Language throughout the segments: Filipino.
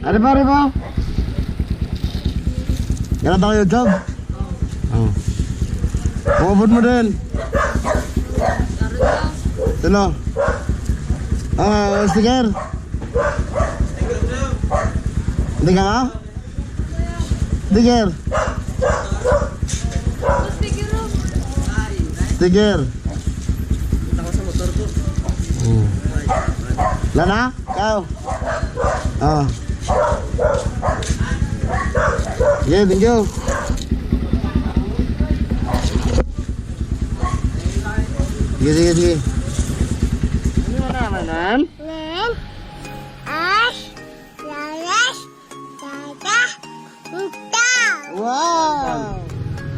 Ano ba? Ganun tayo job? Oo. Pumabot mo din. Tino. Sticker. Hindi ka nga? Sticker. Sticker. Punta ko sa motor ko. Lana? Ikaw? Oo. Yeah, thank you. Sige. Ano naman? Nen, Ash, Lalas, Tata, Uta. Wow!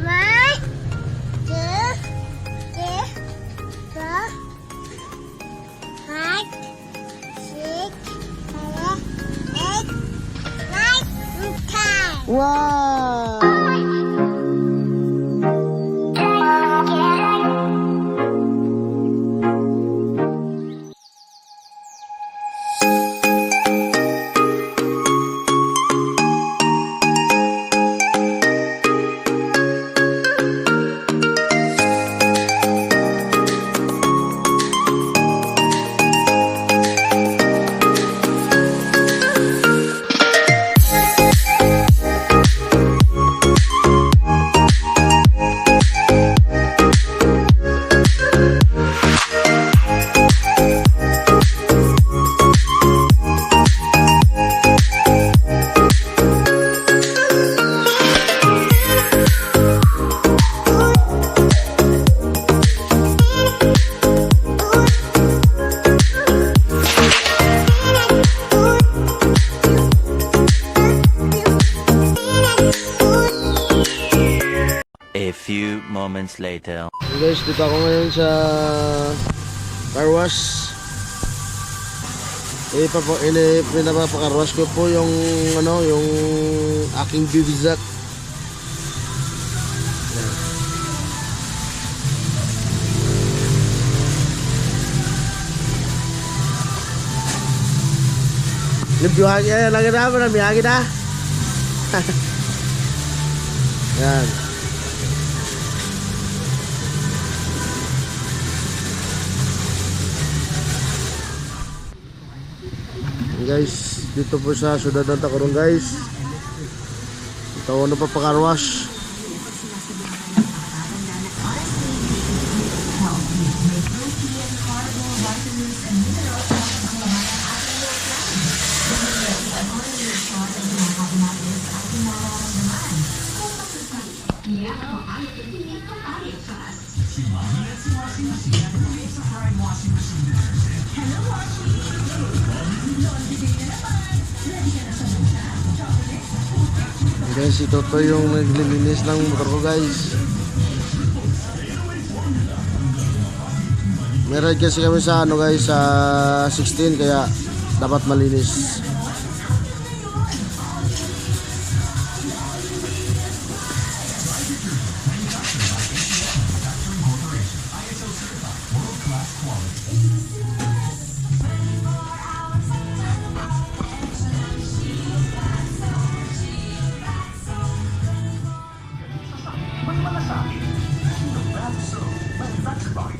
1, 2, 3, 4, 5, 6, 7, 8, 9, 10. Wow! A few moments later. Guys, dito ako ngayon sa car wash. Pinapakarwash ko po yung yung aking bibizak. Limpyuhan niya, lagi na, marami na. Yan. Guys, dito po sa syudad ng Tacloban guys. Ito ano pa pakarwash. Guys, ito to yung naglilinis ng motor ko guys. Meron kasi kami sa guys sa 16 kaya dapat malinis.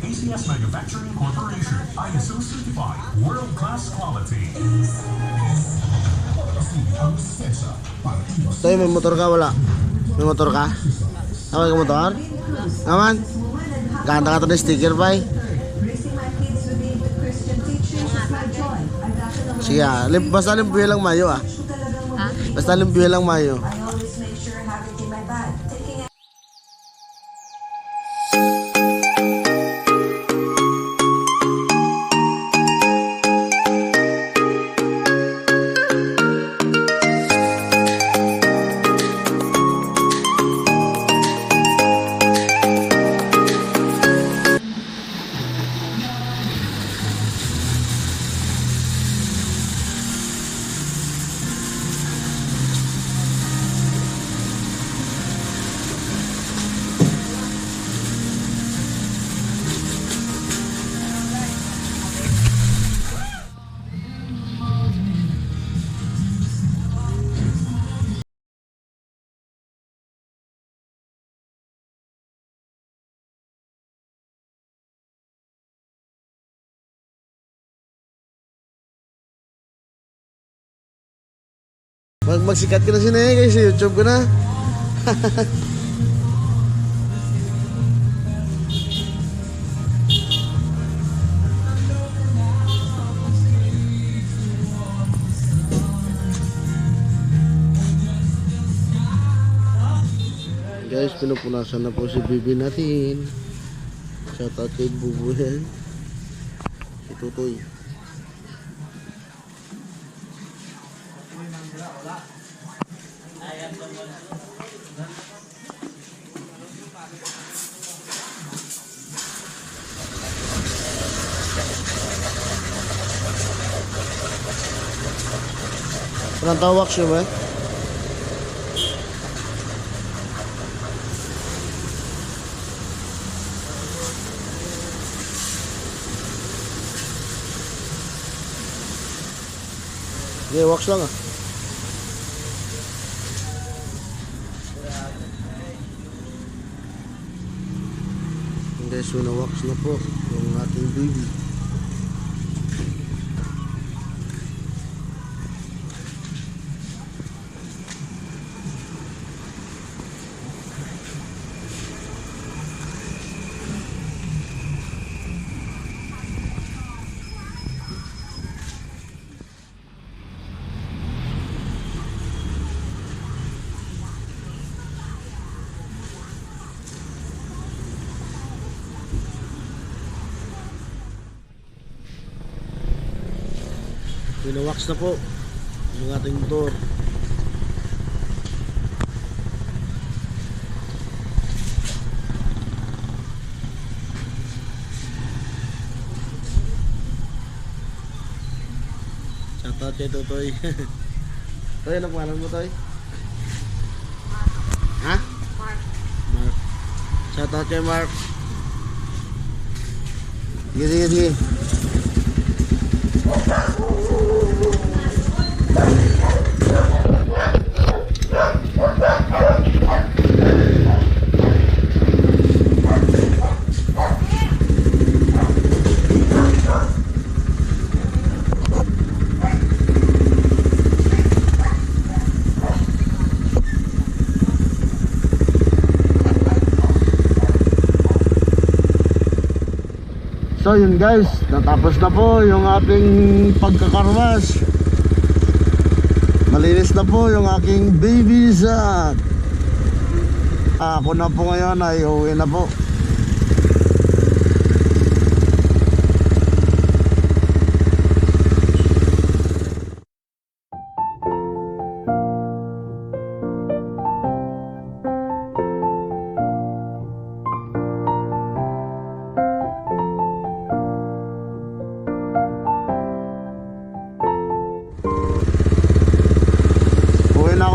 ACS Manufacturing Corporation, ISO certified, world-class quality. Tayo, may motor ka? Wala? May motor ka? Tawag ka motor? Naman? Ganda ka ito na sticker pa eh. Sige basta limpyo lang mayo ah. Basta limpyo lang mayo. Magsikat ka na si Nene kasi YouTube ko na. Guys, pinupunasan na po si Bibi natin. Shoutout kay Bubu yan. Si Tutoy. Walang tawak siya ba? Okay, wax lang ah. Guys, wina-wax na po yung ating baby. Wina-wax na po yung ating motor. Shoutout kay Tutoy. Toy, ano pangalan mo, Toy? Ha? Mark. Shoutout kay Mark. Sige, sige, sige. So yun guys, natapos na po yung ating pagkakarwas. Malinis na po yung aking baby Zach. Ako na po ngayon ay uwi na po.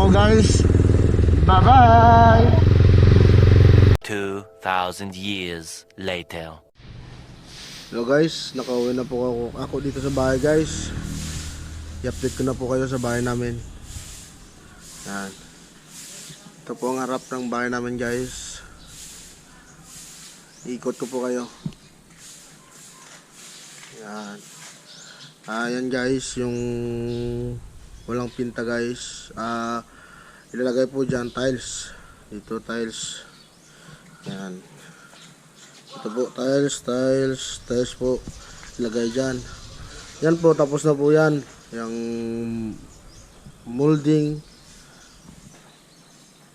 Guys, bye bye. 2,000 years later. Hello guys, nakauwi na po ako dito sa bahay guys. I-update ko na po kayo sa bahay namin. Yan. Ito po ang harap ng bahay namin guys. Ikot ko po kayo. Yan. Yan guys, yung walang pinta guys. Ilalagay po dyan tiles. Dito tiles. Yan. Ito po tiles po. Ilagay dyan. Yan po, tapos na po yan. Yung molding.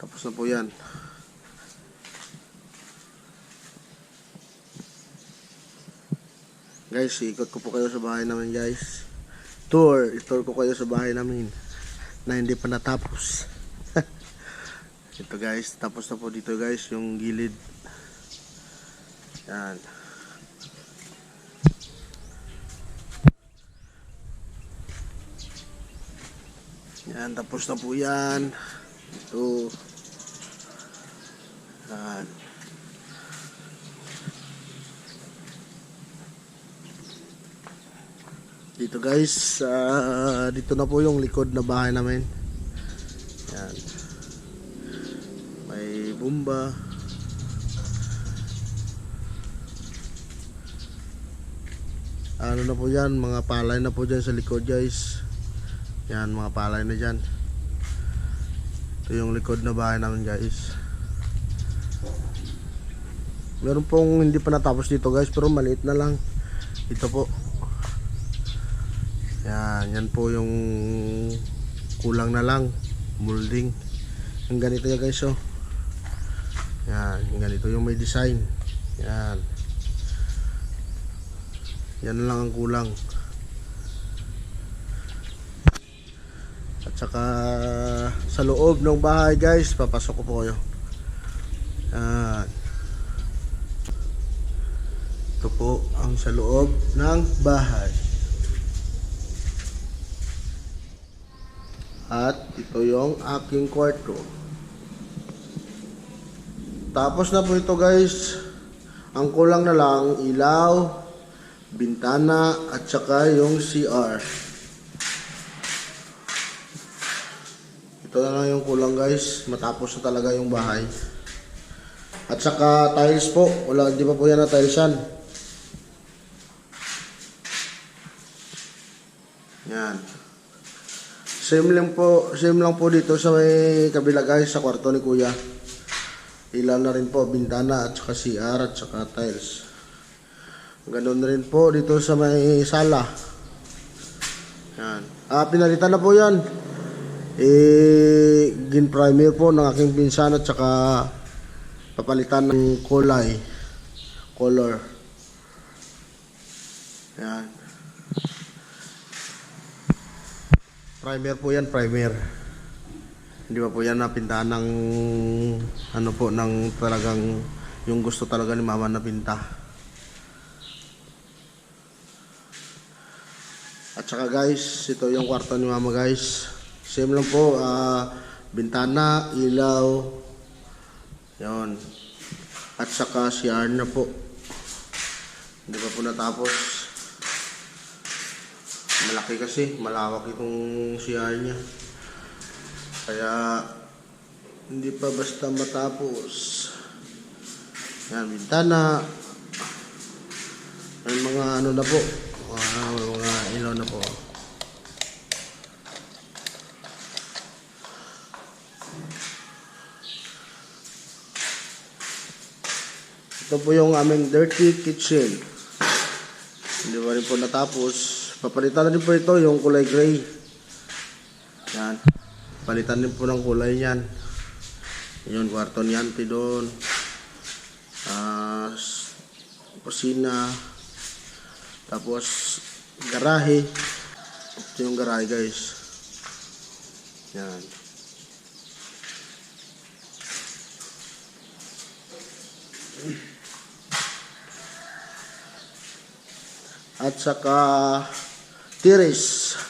Tapos na po yan. Guys, ikot ko po kayo sa bahay namin guys. Tour ko kayo sa bahay namin na hindi pa natapos. Ito guys, tapos na po dito guys yung gilid. Yan. Yan, tapos na po yan. Ito. Yan. Dito guys, dito na po yung likod na bahay namin. Yan. May bumba. Ano na po yan, mga palay na po dyan sa likod guys. Yan, mga palay na dyan. Ito yung likod na bahay namin guys. Meron pong hindi pa natapos dito guys, pero maliit na lang. Ito po. Yan po yung kulang na lang. Molding. Yung ganito yan guys oh. Yan, yung ganito yung may design. Yan. Yan lang ang kulang. At saka sa loob ng bahay guys, papasok ko po kayo. Yan. Ito po ang sa loob ng bahay. At ito yung aking kwarto. Tapos na po ito guys. Ang kulang na lang ilaw, bintana at saka yung CR. Ito na lang yung kulang guys. Matapos na talaga yung bahay. At saka tiles po. Wala, hindi pa po yan na tilesan. Yan. Same lang po dito sa may kabila guys, sa kwarto ni Kuya. Ilaw na rin po, bintana at saka CR at saka tiles. Ganun rin po dito sa may sala. Yan. Pinalitan na po yan. Gin-primer po ng aking pinsan at saka papalitan ng color. Yan. Primer po yan, primer. Hindi pa po yan napintahan ng ano po, ng talagang yung gusto talaga ni mama na pinta. At saka guys, ito yung kwarto ni mama guys. Same lang po, bintana, ilaw, yon. At saka CR na po. Hindi pa po natapos. Malaki kasi, malawak itong CR niya. Kaya hindi pa basta matapos. Yan, bintana. May mga ano na po. Mga ilaw na po. Ito po yung aming dirty kitchen. Hindi pa rin po natapos. Papalitan na din po ito yung kulay gray. Yan. Palitan din po ng kulay yan. Yun, kwarto ni auntie doon. Kusina. Tapos, garahe. Ito yung garahe guys. Yan. At saka terrace.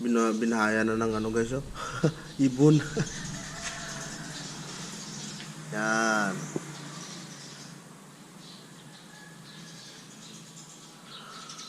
Binahaya na ng ano guys oh. Ibon. Yan.